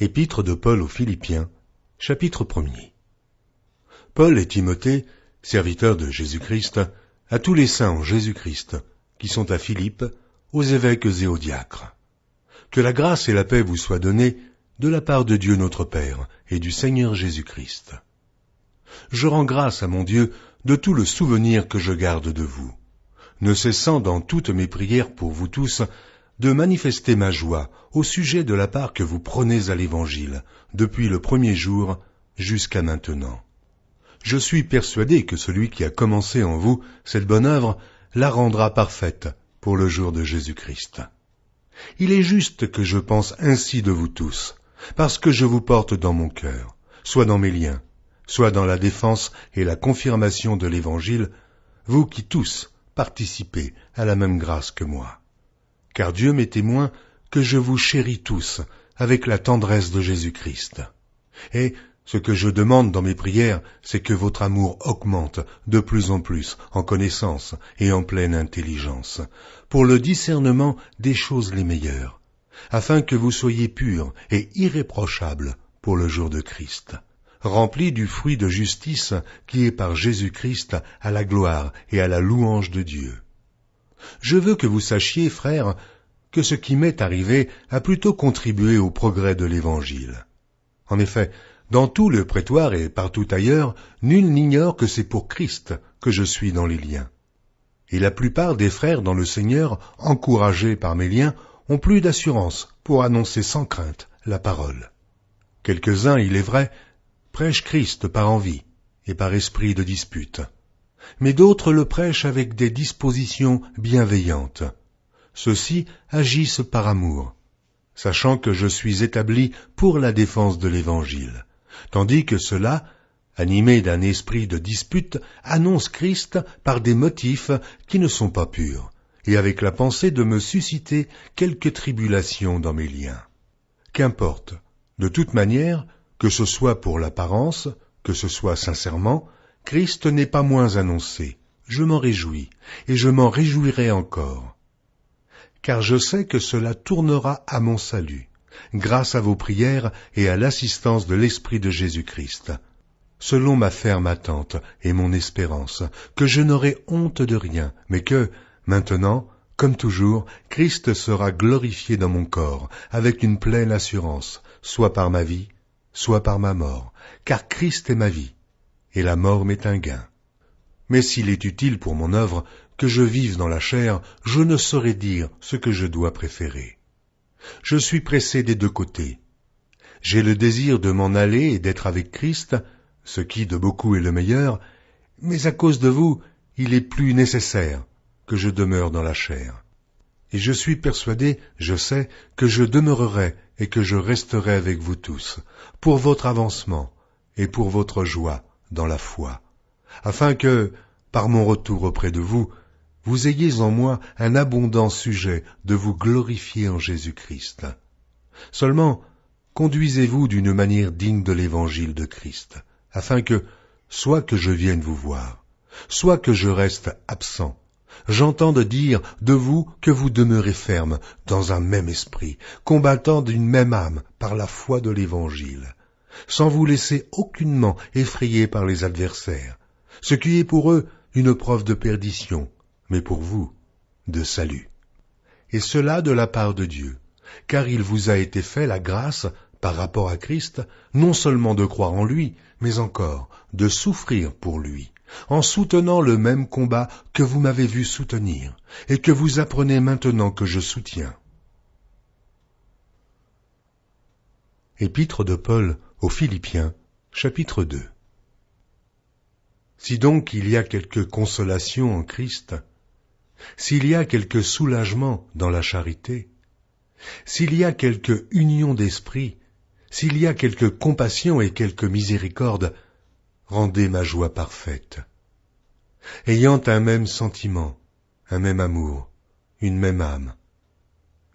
Épître de Paul aux Philippiens, chapitre 1er. Paul et Timothée, serviteurs de Jésus-Christ, à tous les saints en Jésus-Christ, qui sont à Philippe, aux évêques et aux diacres. Que la grâce et la paix vous soient données de la part de Dieu notre Père et du Seigneur Jésus-Christ. Je rends grâce à mon Dieu de tout le souvenir que je garde de vous, ne cessant dans toutes mes prières pour vous tous de manifester ma joie au sujet de la part que vous prenez à l'Évangile, depuis le premier jour jusqu'à maintenant. Je suis persuadé que celui qui a commencé en vous cette bonne œuvre la rendra parfaite pour le jour de Jésus-Christ. Il est juste que je pense ainsi de vous tous, parce que je vous porte dans mon cœur, soit dans mes liens, soit dans la défense et la confirmation de l'Évangile, vous qui tous participez à la même grâce que moi. Car Dieu m'est témoin que je vous chéris tous avec la tendresse de Jésus-Christ. Et ce que je demande dans mes prières, c'est que votre amour augmente de plus en plus en connaissance et en pleine intelligence, pour le discernement des choses les meilleures, afin que vous soyez purs et irréprochables pour le jour de Christ, remplis du fruit de justice qui est par Jésus-Christ à la gloire et à la louange de Dieu. Je veux que vous sachiez, frères, que ce qui m'est arrivé a plutôt contribué au progrès de l'Évangile. En effet, dans tout le prétoire et partout ailleurs, nul n'ignore que c'est pour Christ que je suis dans les liens. Et la plupart des frères dans le Seigneur, encouragés par mes liens, ont plus d'assurance pour annoncer sans crainte la parole. Quelques-uns, il est vrai, prêchent Christ par envie et par esprit de dispute. Mais d'autres le prêchent avec des dispositions bienveillantes. Ceux-ci agissent par amour, sachant que je suis établi pour la défense de l'Évangile, tandis que ceux-là, animés d'un esprit de dispute, annoncent Christ par des motifs qui ne sont pas purs, et avec la pensée de me susciter quelques tribulations dans mes liens. Qu'importe, de toute manière, que ce soit pour l'apparence, que ce soit sincèrement, Christ n'est pas moins annoncé. Je m'en réjouis, et je m'en réjouirai encore. Car je sais que cela tournera à mon salut, grâce à vos prières et à l'assistance de l'Esprit de Jésus-Christ, selon ma ferme attente et mon espérance, que je n'aurai honte de rien, mais que, maintenant, comme toujours, Christ sera glorifié dans mon corps, avec une pleine assurance, soit par ma vie, soit par ma mort, car Christ est ma vie, et la mort m'est un gain. Mais s'il est utile pour mon œuvre que je vive dans la chair, je ne saurais dire ce que je dois préférer. Je suis pressé des deux côtés. J'ai le désir de m'en aller et d'être avec Christ, ce qui de beaucoup est le meilleur, mais à cause de vous, il est plus nécessaire que je demeure dans la chair. Et je suis persuadé, je sais, que je demeurerai et que je resterai avec vous tous, pour votre avancement et pour votre joie dans la foi, afin que, par mon retour auprès de vous, vous ayez en moi un abondant sujet de vous glorifier en Jésus-Christ. Seulement, conduisez-vous d'une manière digne de l'Évangile de Christ, afin que, soit que je vienne vous voir, soit que je reste absent, j'entende dire de vous que vous demeurez ferme dans un même esprit, combattant d'une même âme par la foi de l'Évangile, sans vous laisser aucunement effrayer par les adversaires, ce qui est pour eux une preuve de perdition, mais pour vous, de salut. Et cela de la part de Dieu, car il vous a été fait la grâce, par rapport à Christ, non seulement de croire en lui, mais encore de souffrir pour lui, en soutenant le même combat que vous m'avez vu soutenir, et que vous apprenez maintenant que je soutiens. Épître de Paul aux Philippiens, chapitre 2. Si donc il y a quelque consolation en Christ, s'il y a quelque soulagement dans la charité, s'il y a quelque union d'esprit, s'il y a quelque compassion et quelque miséricorde, rendez ma joie parfaite. Ayant un même sentiment, un même amour, une même âme,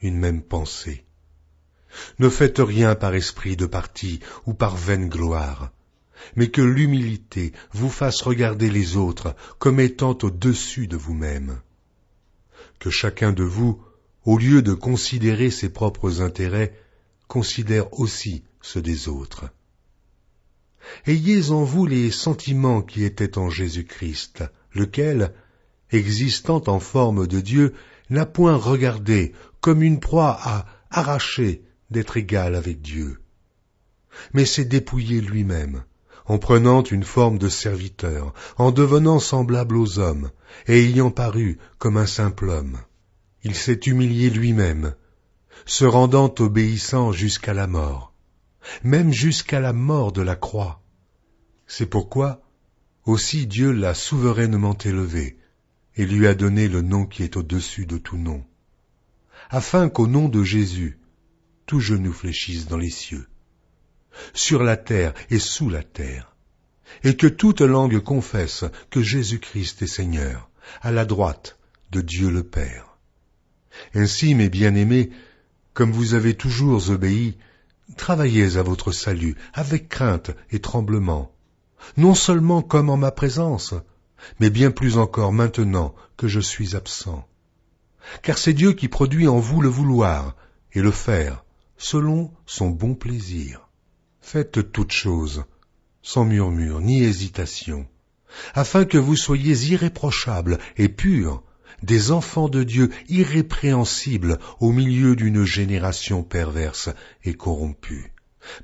une même pensée. Ne faites rien par esprit de parti ou par vaine gloire, mais que l'humilité vous fasse regarder les autres comme étant au-dessus de vous-même. Que chacun de vous, au lieu de considérer ses propres intérêts, considère aussi ceux des autres. Ayez en vous les sentiments qui étaient en Jésus-Christ, lequel, existant en forme de Dieu, n'a point regardé comme une proie à arracher d'être égal avec Dieu, mais s'est dépouillé lui-même, en prenant une forme de serviteur, en devenant semblable aux hommes, et ayant paru comme un simple homme. Il s'est humilié lui-même, se rendant obéissant jusqu'à la mort, même jusqu'à la mort de la croix. C'est pourquoi aussi Dieu l'a souverainement élevé, et lui a donné le nom qui est au-dessus de tout nom, afin qu'au nom de Jésus, tout genou fléchisse dans les cieux, sur la terre et sous la terre, et que toute langue confesse que Jésus-Christ est Seigneur, à la droite de Dieu le Père. Ainsi, mes bien-aimés, comme vous avez toujours obéi, travaillez à votre salut avec crainte et tremblement, non seulement comme en ma présence, mais bien plus encore maintenant que je suis absent. Car c'est Dieu qui produit en vous le vouloir et le faire, selon son bon plaisir. Faites toutes choses, sans murmure ni hésitation, afin que vous soyez irréprochables et purs, des enfants de Dieu irrépréhensibles au milieu d'une génération perverse et corrompue,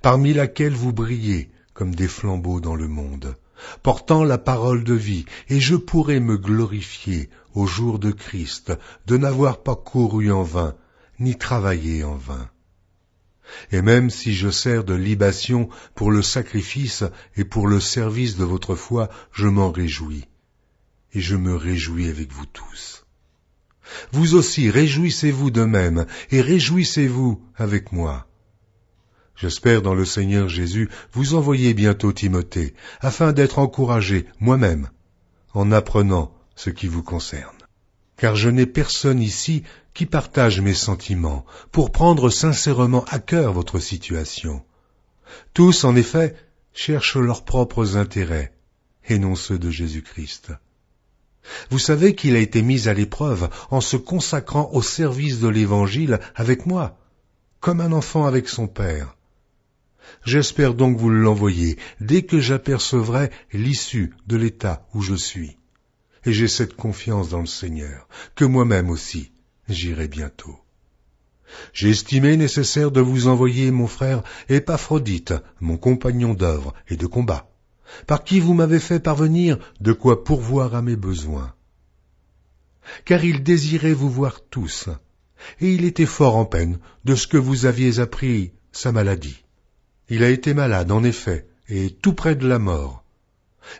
parmi laquelle vous brillez comme des flambeaux dans le monde, portant la parole de vie, et je pourrai me glorifier au jour de Christ de n'avoir pas couru en vain, ni travaillé en vain. Et même si je sers de libation pour le sacrifice et pour le service de votre foi, je m'en réjouis, et je me réjouis avec vous tous. Vous aussi, réjouissez-vous de même, et réjouissez-vous avec moi. J'espère dans le Seigneur Jésus vous envoyer bientôt Timothée, afin d'être encouragé moi-même, en apprenant ce qui vous concerne. Car je n'ai personne ici qui partage mes sentiments, pour prendre sincèrement à cœur votre situation. Tous, en effet, cherchent leurs propres intérêts, et non ceux de Jésus-Christ. Vous savez qu'il a été mis à l'épreuve en se consacrant au service de l'Évangile avec moi, comme un enfant avec son père. J'espère donc vous l'envoyer dès que j'apercevrai l'issue de l'état où je suis. Et j'ai cette confiance dans le Seigneur, que moi-même aussi j'irai bientôt. J'ai estimé nécessaire de vous envoyer mon frère Épaphrodite, mon compagnon d'œuvre et de combat, par qui vous m'avez fait parvenir de quoi pourvoir à mes besoins. Car il désirait vous voir tous, et il était fort en peine de ce que vous aviez appris sa maladie. Il a été malade, en effet, et tout près de la mort.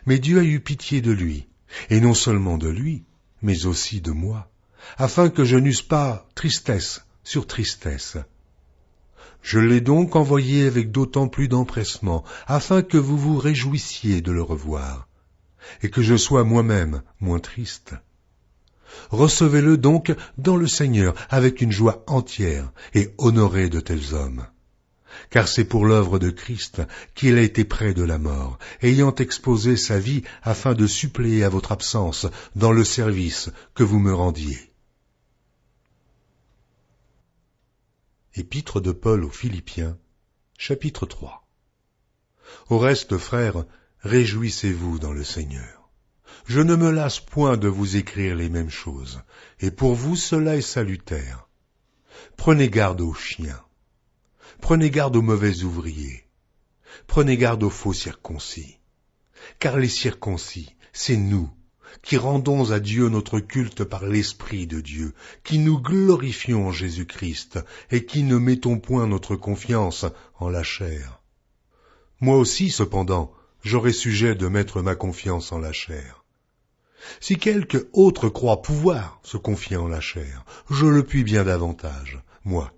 Mais Dieu a eu pitié de lui, et non seulement de lui, mais aussi de moi, afin que je n'eusse pas tristesse sur tristesse. Je l'ai donc envoyé avec d'autant plus d'empressement, afin que vous vous réjouissiez de le revoir, et que je sois moi-même moins triste. Recevez-le donc dans le Seigneur avec une joie entière, et honorez de tels hommes. Car c'est pour l'œuvre de Christ qu'il a été près de la mort, ayant exposé sa vie afin de suppléer à votre absence dans le service que vous me rendiez. Épître de Paul aux Philippiens, chapitre 3. Au reste, frères, réjouissez-vous dans le Seigneur. Je ne me lasse point de vous écrire les mêmes choses, et pour vous cela est salutaire. Prenez garde aux chiens. Prenez garde aux mauvais ouvriers. Prenez garde aux faux circoncis. Car les circoncis, c'est nous, qui rendons à Dieu notre culte par l'Esprit de Dieu, qui nous glorifions en Jésus-Christ, et qui ne mettons point notre confiance en la chair. Moi aussi, cependant, j'aurais sujet de mettre ma confiance en la chair. Si quelque autre croit pouvoir se confier en la chair, je le puis bien davantage, moi,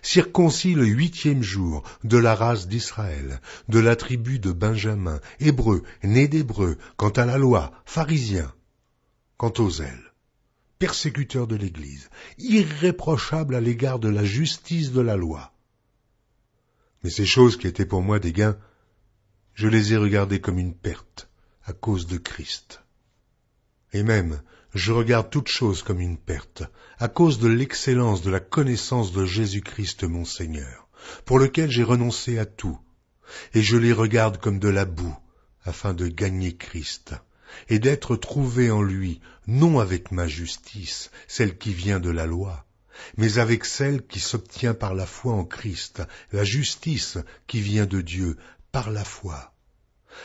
circoncis le 8e jour, de la race d'Israël, de la tribu de Benjamin, hébreu, né d'hébreu, quant à la loi, pharisien, quant au zèle, persécuteur de l'Église, irréprochable à l'égard de la justice de la loi. Mais ces choses qui étaient pour moi des gains, je les ai regardées comme une perte à cause de Christ. Et même, je regarde toutes choses comme une perte, à cause de l'excellence de la connaissance de Jésus-Christ mon Seigneur, pour lequel j'ai renoncé à tout, et je les regarde comme de la boue, afin de gagner Christ, et d'être trouvé en lui, non avec ma justice, celle qui vient de la loi, mais avec celle qui s'obtient par la foi en Christ, la justice qui vient de Dieu par la foi,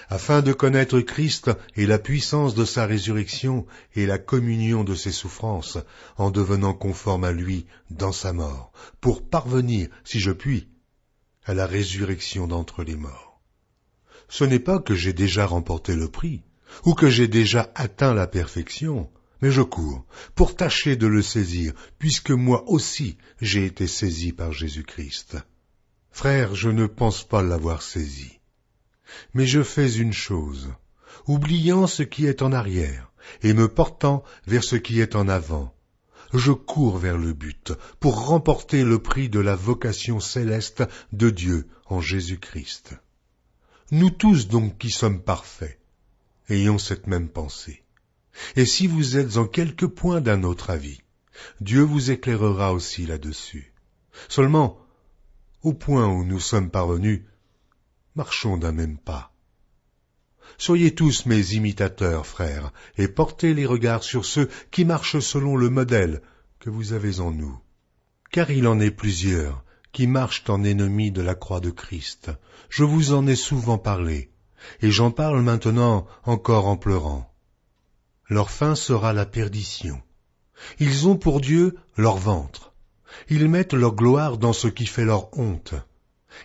afin de connaître Christ et la puissance de sa résurrection et la communion de ses souffrances, en devenant conforme à lui dans sa mort, pour parvenir, si je puis, à la résurrection d'entre les morts. Ce n'est pas que j'ai déjà remporté le prix, ou que j'ai déjà atteint la perfection, mais je cours pour tâcher de le saisir, puisque moi aussi j'ai été saisi par Jésus-Christ. Frère, je ne pense pas l'avoir saisi. Mais je fais une chose, oubliant ce qui est en arrière, et me portant vers ce qui est en avant. Je cours vers le but, pour remporter le prix de la vocation céleste de Dieu en Jésus-Christ. Nous tous donc qui sommes parfaits, ayons cette même pensée. Et si vous êtes en quelque point d'un autre avis, Dieu vous éclairera aussi là-dessus. Seulement, au point où nous sommes parvenus, marchons d'un même pas. Soyez tous mes imitateurs, frères, et portez les regards sur ceux qui marchent selon le modèle que vous avez en nous. Car il en est plusieurs qui marchent en ennemis de la croix de Christ. Je vous en ai souvent parlé, et j'en parle maintenant encore en pleurant. Leur fin sera la perdition. Ils ont pour Dieu leur ventre. Ils mettent leur gloire dans ce qui fait leur honte.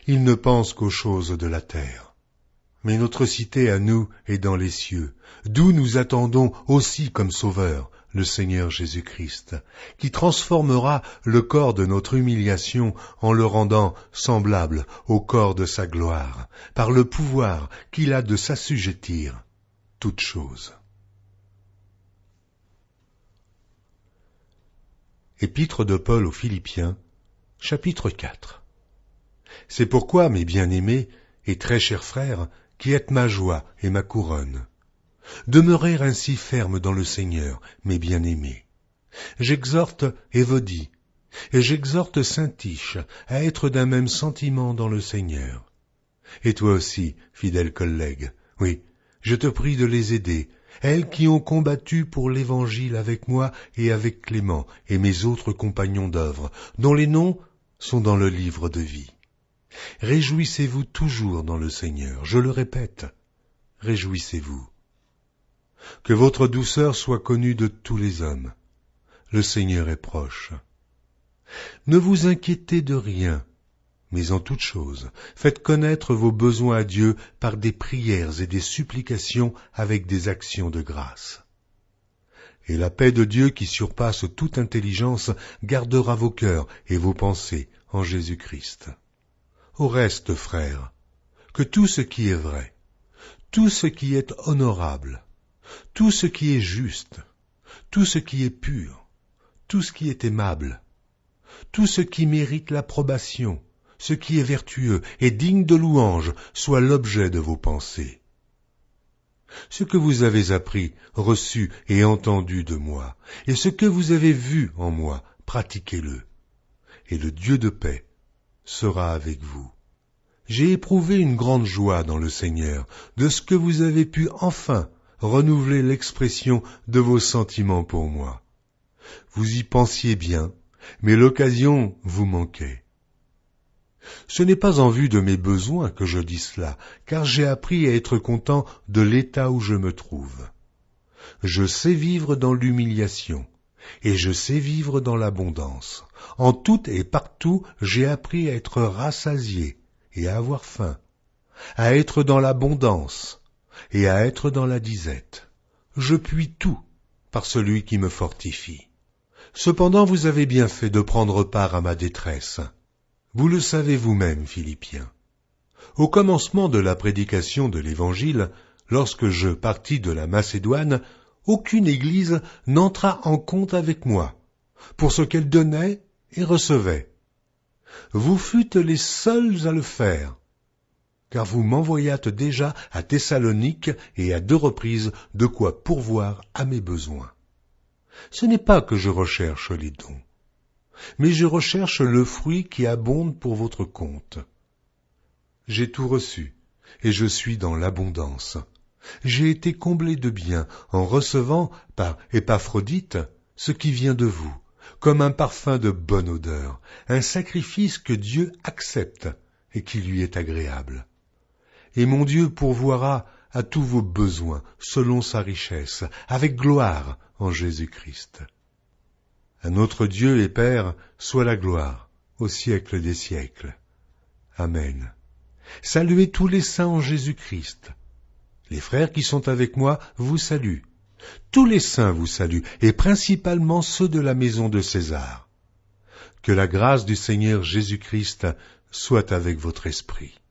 Ils ne pensent qu'aux choses de la terre. Mais notre cité à nous est dans les cieux, d'où nous attendons aussi comme Sauveur le Seigneur Jésus-Christ, qui transformera le corps de notre humiliation en le rendant semblable au corps de sa gloire, par le pouvoir qu'il a de s'assujettir toutes choses. Épître de Paul aux Philippiens, chapitre 4. C'est pourquoi, mes bien-aimés et très chers frères, qui êtes ma joie et ma couronne, demeurez ainsi fermes dans le Seigneur, mes bien-aimés. J'exhorte Évodie, et j'exhorte Syntyche à être d'un même sentiment dans le Seigneur. Et toi aussi, fidèle collègue, oui, je te prie de les aider, elles qui ont combattu pour l'Évangile avec moi et avec Clément et mes autres compagnons d'œuvre, dont les noms sont dans le livre de vie. Réjouissez-vous toujours dans le Seigneur, je le répète, réjouissez-vous. Que votre douceur soit connue de tous les hommes. Le Seigneur est proche. Ne vous inquiétez de rien, mais en toute chose, faites connaître vos besoins à Dieu par des prières et des supplications avec des actions de grâce. Et la paix de Dieu qui surpasse toute intelligence gardera vos cœurs et vos pensées en Jésus-Christ. Au reste, frères, que tout ce qui est vrai, tout ce qui est honorable, tout ce qui est juste, tout ce qui est pur, tout ce qui est aimable, tout ce qui mérite l'approbation, ce qui est vertueux et digne de louange, soit l'objet de vos pensées. Ce que vous avez appris, reçu et entendu de moi, et ce que vous avez vu en moi, pratiquez-le, et le Dieu de paix sera avec vous. J'ai éprouvé une grande joie dans le Seigneur, de ce que vous avez pu enfin renouveler l'expression de vos sentiments pour moi. Vous y pensiez bien, mais l'occasion vous manquait. Ce n'est pas en vue de mes besoins que je dis cela, car j'ai appris à être content de l'état où je me trouve. Je sais vivre dans l'humiliation, et je sais vivre dans l'abondance. En tout et partout, j'ai appris à être rassasié et à avoir faim, à être dans l'abondance et à être dans la disette. Je puis tout par celui qui me fortifie. Cependant, vous avez bien fait de prendre part à ma détresse. Vous le savez vous-même, Philippiens. Au commencement de la prédication de l'Évangile, lorsque je partis de la Macédoine, aucune église n'entra en compte avec moi, pour ce qu'elle donnait et recevait. Vous fûtes les seuls à le faire, car vous m'envoyâtes déjà à Thessalonique et à 2 reprises de quoi pourvoir à mes besoins. Ce n'est pas que je recherche les dons, mais je recherche le fruit qui abonde pour votre compte. J'ai tout reçu, et je suis dans l'abondance. J'ai été comblé de bien en recevant par Épaphrodite ce qui vient de vous, comme un parfum de bonne odeur, un sacrifice que Dieu accepte et qui lui est agréable. Et mon Dieu pourvoira à tous vos besoins selon sa richesse, avec gloire en Jésus-Christ. À notre Dieu et Père soit la gloire au siècle des siècles. Amen. Saluez tous les saints en Jésus-Christ. Les frères qui sont avec moi vous saluent. Tous les saints vous saluent, et principalement ceux de la maison de César. Que la grâce du Seigneur Jésus-Christ soit avec votre esprit.